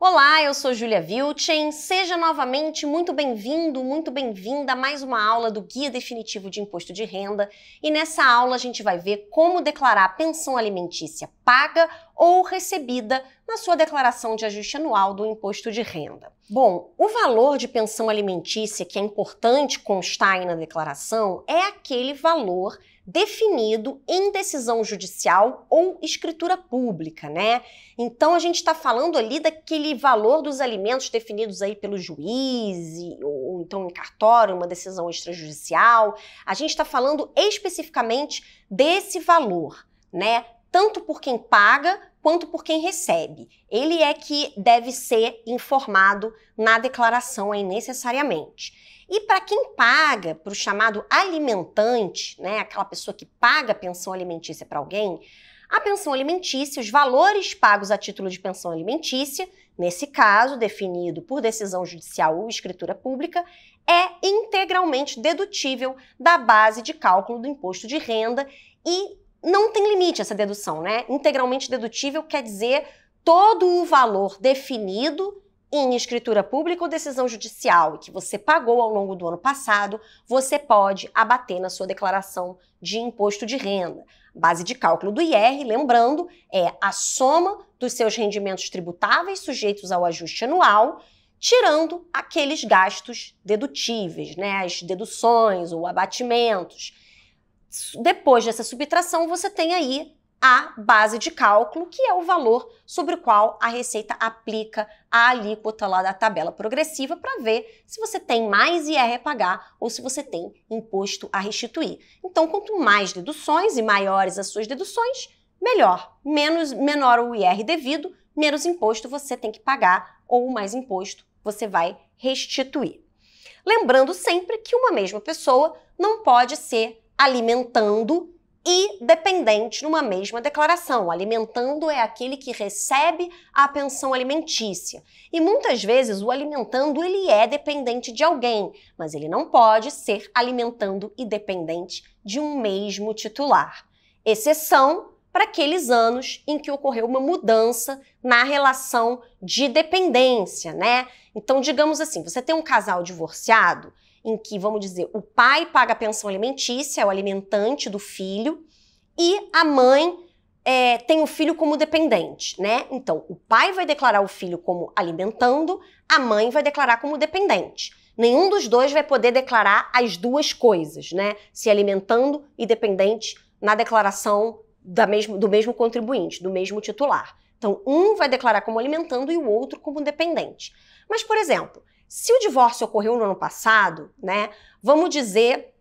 Olá, eu sou Júlia Vilchen, seja novamente muito bem-vindo, muito bem-vinda a mais uma aula do Guia Definitivo de Imposto de Renda e nessa aula a gente vai ver como declarar a pensão alimentícia paga ou recebida na sua declaração de ajuste anual do Imposto de Renda. Bom, o valor de pensão alimentícia que é importante constar aí na declaração é aquele valor definido em decisão judicial ou escritura pública, né? Então a gente está falando ali daquele valor dos alimentos definidos aí pelo juiz ou então em cartório, uma decisão extrajudicial. A gente está falando especificamente desse valor, né? Tanto por quem paga quanto por quem recebe. Ele é que deve ser informado na declaração aí necessariamente. E para quem paga, para o chamado alimentante, né, aquela pessoa que paga a pensão alimentícia para alguém, a pensão alimentícia, os valores pagos a título de pensão alimentícia, nesse caso, definido por decisão judicial ou escritura pública, é integralmente dedutível da base de cálculo do imposto de renda e não tem limite essa dedução, né? Integralmente dedutível quer dizer todo o valor definido em escritura pública ou decisão judicial que você pagou ao longo do ano passado, você pode abater na sua declaração de imposto de renda. Base de cálculo do IR, lembrando, é a soma dos seus rendimentos tributáveis sujeitos ao ajuste anual, tirando aqueles gastos dedutíveis, né, as deduções ou abatimentos. Depois dessa subtração, você tem aí a base de cálculo, que é o valor sobre o qual a Receita aplica a alíquota lá da tabela progressiva para ver se você tem mais IR a pagar ou se você tem imposto a restituir. Então, quanto mais deduções e maiores as suas deduções, melhor. Menor o IR devido, menos imposto você tem que pagar ou mais imposto você vai restituir. Lembrando sempre que uma mesma pessoa não pode ser alimentando e dependente numa mesma declaração. Alimentando é aquele que recebe a pensão alimentícia. E muitas vezes o alimentando ele é dependente de alguém, mas ele não pode ser alimentando e dependente de um mesmo titular. Exceção para aqueles anos em que ocorreu uma mudança na relação de dependência, né? Então, digamos assim, você tem um casal divorciado em que, vamos dizer, o pai paga a pensão alimentícia, é o alimentante do filho, e a mãe tem o filho como dependente, né? Então, o pai vai declarar o filho como alimentando, a mãe vai declarar como dependente. Nenhum dos dois vai poder declarar as duas coisas, né? Se alimentando e dependente na declaração do mesmo contribuinte, do mesmo titular. Então, um vai declarar como alimentando e o outro como dependente. Mas, por exemplo, se o divórcio ocorreu no ano passado, né, vamos dizer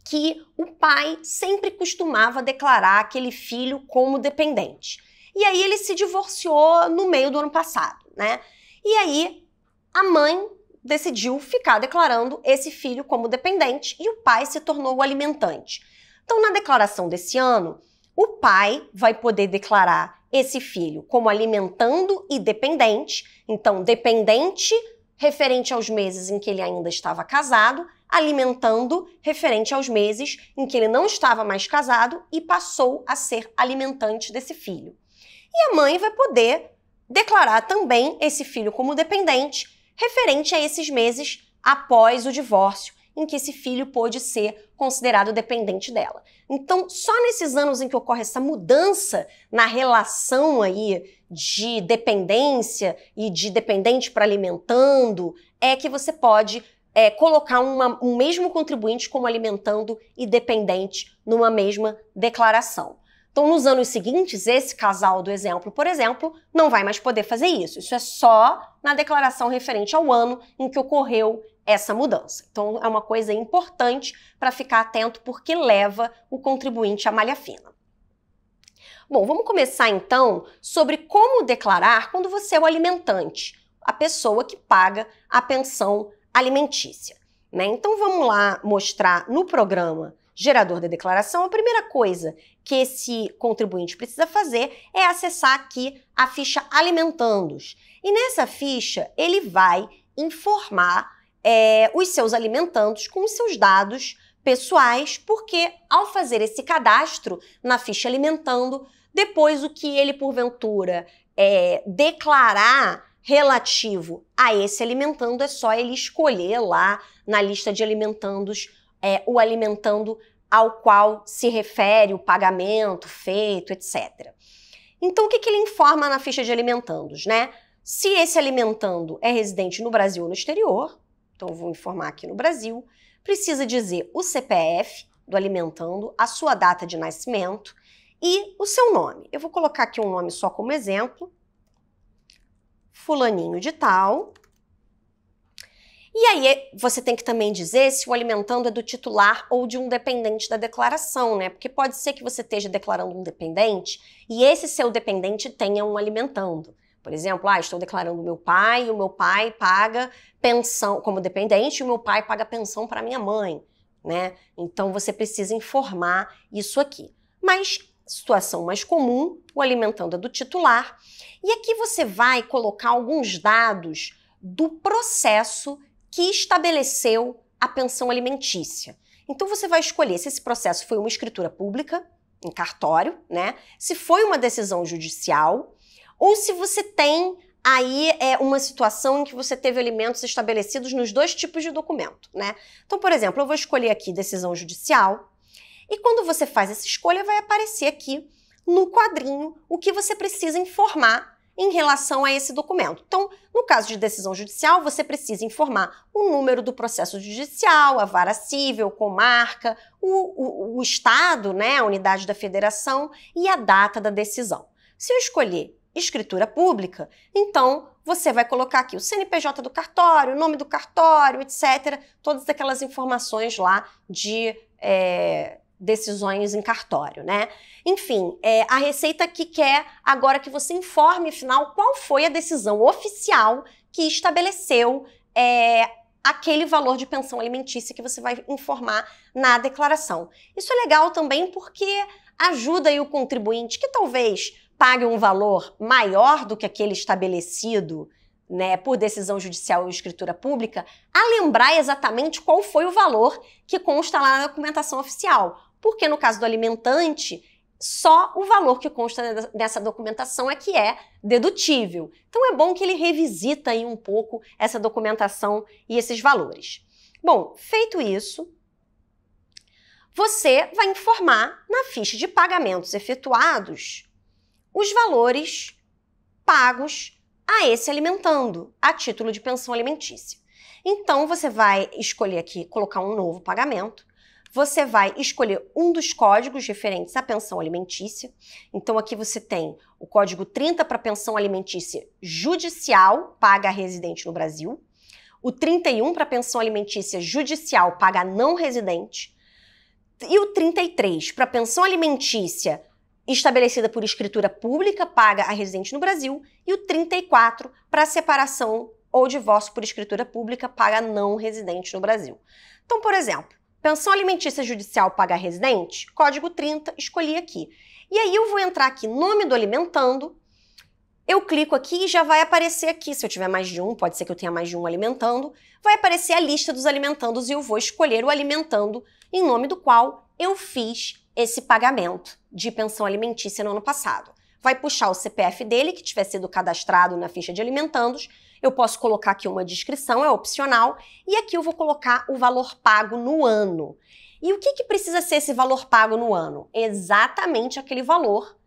que o pai sempre costumava declarar aquele filho como dependente. E aí ele se divorciou no meio do ano passado, né? E aí a mãe decidiu ficar declarando esse filho como dependente e o pai se tornou o alimentante. Então, na declaração desse ano, o pai vai poder declarar esse filho como alimentando e dependente. Então, dependente referente aos meses em que ele ainda estava casado, alimentando referente aos meses em que ele não estava mais casado e passou a ser alimentante desse filho. E a mãe vai poder declarar também esse filho como dependente referente a esses meses após o divórcio, em que esse filho pôde ser considerado dependente dela. Então, só nesses anos em que ocorre essa mudança na relação aí de dependência e de dependente para alimentando, é que você pode colocar um mesmo contribuinte como alimentando e dependente numa mesma declaração. Então, nos anos seguintes, esse casal do exemplo, por exemplo, não vai mais poder fazer isso. Isso é só na declaração referente ao ano em que ocorreu essa mudança. Então, é uma coisa importante para ficar atento porque leva o contribuinte à malha fina. Bom, vamos começar então sobre como declarar quando você é o alimentante, a pessoa que paga a pensão alimentícia, né? Então, vamos lá mostrar no programa Gerador da Declaração. A primeira coisa que esse contribuinte precisa fazer é acessar aqui a ficha Alimentandos. E nessa ficha, ele vai informar os seus alimentandos com os seus dados pessoais, porque ao fazer esse cadastro na ficha Alimentando, depois o que ele porventura declarar relativo a esse alimentando, é só ele escolher lá na lista de alimentandos o alimentando ao qual se refere o pagamento feito, etc. Então, o que ele informa na ficha de alimentandos, né? Se esse alimentando é residente no Brasil ou no exterior, então eu vou informar aqui no Brasil, precisa dizer o CPF do alimentando, a sua data de nascimento e o seu nome. Eu vou colocar aqui um nome só como exemplo, fulaninho de tal. E aí você tem que também dizer se o alimentando é do titular ou de um dependente da declaração, né? Porque pode ser que você esteja declarando um dependente e esse seu dependente tenha um alimentando. Por exemplo, estou declarando meu pai, e o meu pai paga pensão como dependente e o meu pai paga pensão para minha mãe, né? Então você precisa informar isso aqui. Mas situação mais comum, o alimentando é do titular. E aqui você vai colocar alguns dados do processo que estabeleceu a pensão alimentícia. Então você vai escolher se esse processo foi uma escritura pública, em cartório, né? Se foi uma decisão judicial, ou se você tem aí uma situação em que você teve alimentos estabelecidos nos dois tipos de documento, né? Então, por exemplo, eu vou escolher aqui decisão judicial, e quando você faz essa escolha, vai aparecer aqui no quadrinho o que você precisa informar em relação a esse documento. Então, no caso de decisão judicial, você precisa informar o número do processo judicial, a vara civil, comarca, o estado, né, a unidade da federação e a data da decisão. Se eu escolher escritura pública, então você vai colocar aqui o CNPJ do cartório, o nome do cartório, etc. Todas aquelas informações lá de decisões em cartório, né? Enfim, a Receita aqui quer agora que você informe, afinal, qual foi a decisão oficial que estabeleceu aquele valor de pensão alimentícia que você vai informar na declaração. Isso é legal também porque ajuda aí o contribuinte que talvez pague um valor maior do que aquele estabelecido, né, por decisão judicial ou escritura pública, a lembrar exatamente qual foi o valor que consta lá na documentação oficial. Porque no caso do alimentante, só o valor que consta nessa documentação é que é dedutível. Então é bom que ele revisita aí um pouco essa documentação e esses valores. Bom, feito isso, você vai informar na ficha de pagamentos efetuados os valores pagos a esse alimentando, a título de pensão alimentícia. Então, você vai escolher aqui, colocar um novo pagamento. Você vai escolher um dos códigos referentes à pensão alimentícia. Então, aqui você tem o código 30 para pensão alimentícia judicial, paga a residente no Brasil. O 31 para pensão alimentícia judicial, paga a não residente. E o 33 para pensão alimentícia estabelecida por escritura pública, paga a residente no Brasil, e o 34 para separação ou divórcio por escritura pública, paga a não residente no Brasil. Então, por exemplo, pensão alimentícia judicial paga a residente, código 30, escolhi aqui. E aí eu vou entrar aqui, nome do alimentando, eu clico aqui e já vai aparecer aqui, se eu tiver mais de um, pode ser que eu tenha mais de um alimentando, vai aparecer a lista dos alimentandos e eu vou escolher o alimentando em nome do qual eu fiz esse pagamento de pensão alimentícia no ano passado. Vai puxar o CPF dele, que tiver sido cadastrado na ficha de alimentandos, eu posso colocar aqui uma descrição, é opcional, e aqui eu vou colocar o valor pago no ano. E o que precisa ser esse valor pago no ano? Exatamente aquele valor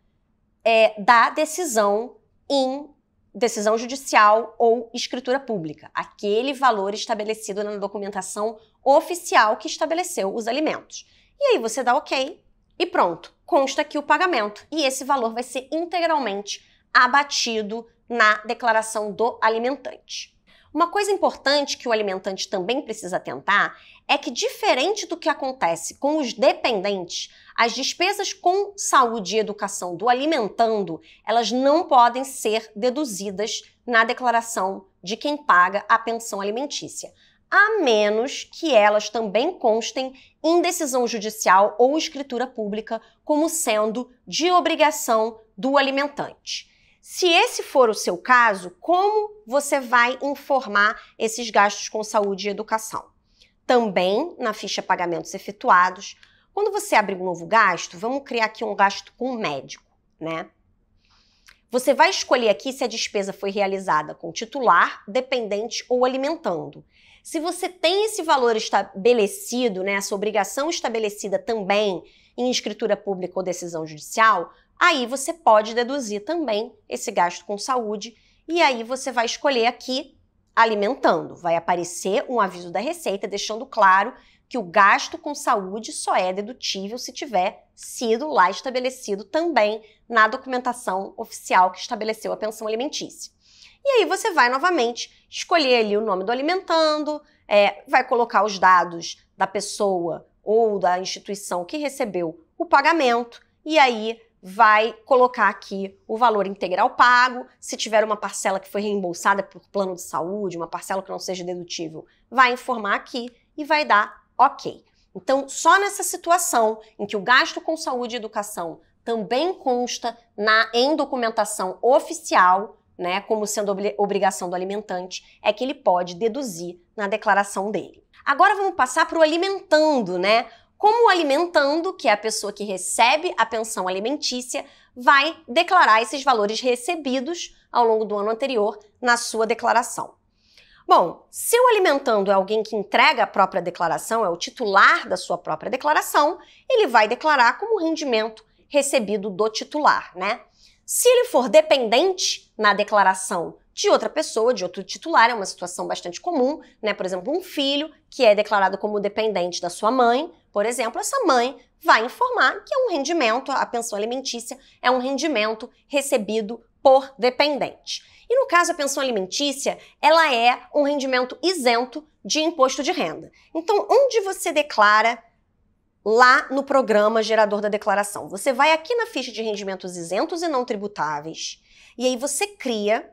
da decisão em decisão judicial ou escritura pública. Aquele valor estabelecido na documentação oficial que estabeleceu os alimentos. E aí você dá OK e pronto, consta aqui o pagamento. E esse valor vai ser integralmente abatido na declaração do alimentante. Uma coisa importante que o alimentante também precisa atentar é que, diferente do que acontece com os dependentes, as despesas com saúde e educação do alimentando, elas não podem ser deduzidas na declaração de quem paga a pensão alimentícia, a menos que elas também constem em decisão judicial ou escritura pública como sendo de obrigação do alimentante. Se esse for o seu caso, como você vai informar esses gastos com saúde e educação? Também na ficha pagamentos efetuados. Quando você abrir um novo gasto, vamos criar aqui um gasto com médico, né? Você vai escolher aqui se a despesa foi realizada com titular, dependente ou alimentando. Se você tem esse valor estabelecido, né, essa obrigação estabelecida também em escritura pública ou decisão judicial, aí você pode deduzir também esse gasto com saúde e aí você vai escolher aqui alimentando. Vai aparecer um aviso da Receita deixando claro que o gasto com saúde só é dedutível se tiver sido lá estabelecido também na documentação oficial que estabeleceu a pensão alimentícia. E aí você vai novamente escolher ali o nome do alimentando, vai colocar os dados da pessoa ou da instituição que recebeu o pagamento e aí vai colocar aqui o valor integral pago. Se tiver uma parcela que foi reembolsada por plano de saúde, uma parcela que não seja dedutível, vai informar aqui e vai dar ok. Então, só nessa situação em que o gasto com saúde e educação também consta em documentação oficial, né, como sendo obrigação do alimentante, é que ele pode deduzir na declaração dele. Agora vamos passar para o alimentando, né? Como o alimentando, que é a pessoa que recebe a pensão alimentícia, vai declarar esses valores recebidos ao longo do ano anterior na sua declaração. Bom, se o alimentando é alguém que entrega a própria declaração, é o titular da sua própria declaração, ele vai declarar como rendimento recebido do titular, né? Se ele for dependente na declaração de outra pessoa, de outro titular, é uma situação bastante comum, né? Por exemplo, um filho que é declarado como dependente da sua mãe, por exemplo, essa mãe vai informar que é um rendimento, a pensão alimentícia é um rendimento recebido por dependente. E no caso, a pensão alimentícia, ela é um rendimento isento de imposto de renda. Então, onde você declara lá no programa gerador da declaração? Você vai aqui na ficha de rendimentos isentos e não tributáveis, e aí você cria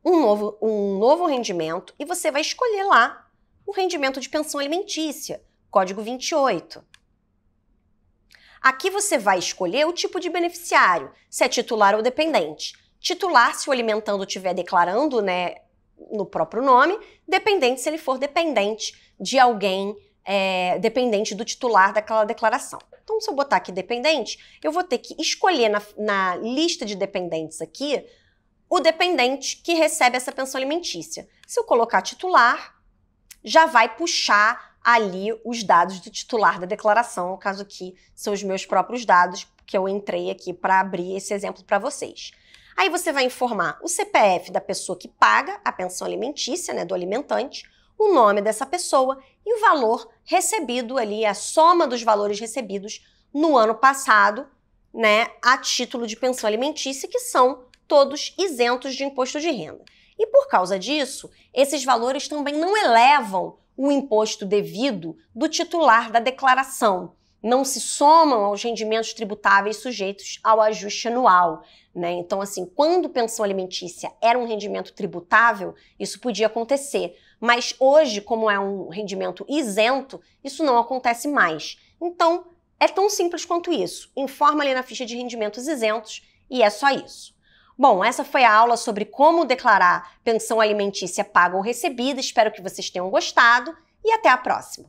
um novo rendimento e você vai escolher lá o rendimento de pensão alimentícia, código 28. Aqui você vai escolher o tipo de beneficiário, se é titular ou dependente. Titular, se o alimentando estiver declarando, né, no próprio nome, dependente se ele for dependente de alguém, dependente do titular daquela declaração. Então, se eu botar aqui dependente, eu vou ter que escolher na lista de dependentes aqui o dependente que recebe essa pensão alimentícia. Se eu colocar titular, já vai puxar ali os dados do titular da declaração, no caso aqui são os meus próprios dados, que eu entrei aqui para abrir esse exemplo para vocês. Aí você vai informar o CPF da pessoa que paga a pensão alimentícia, né, do alimentante, o nome dessa pessoa e o valor recebido ali, a soma dos valores recebidos no ano passado, né, a título de pensão alimentícia, que são todos isentos de imposto de renda. E por causa disso, esses valores também não elevam o imposto devido do titular da declaração, não se somam aos rendimentos tributáveis sujeitos ao ajuste anual, né? Então, assim, quando pensão alimentícia era um rendimento tributável, isso podia acontecer. Mas hoje, como é um rendimento isento, isso não acontece mais. Então, é tão simples quanto isso. Informa ali na ficha de rendimentos isentos e é só isso. Bom, essa foi a aula sobre como declarar pensão alimentícia paga ou recebida. Espero que vocês tenham gostado e até a próxima!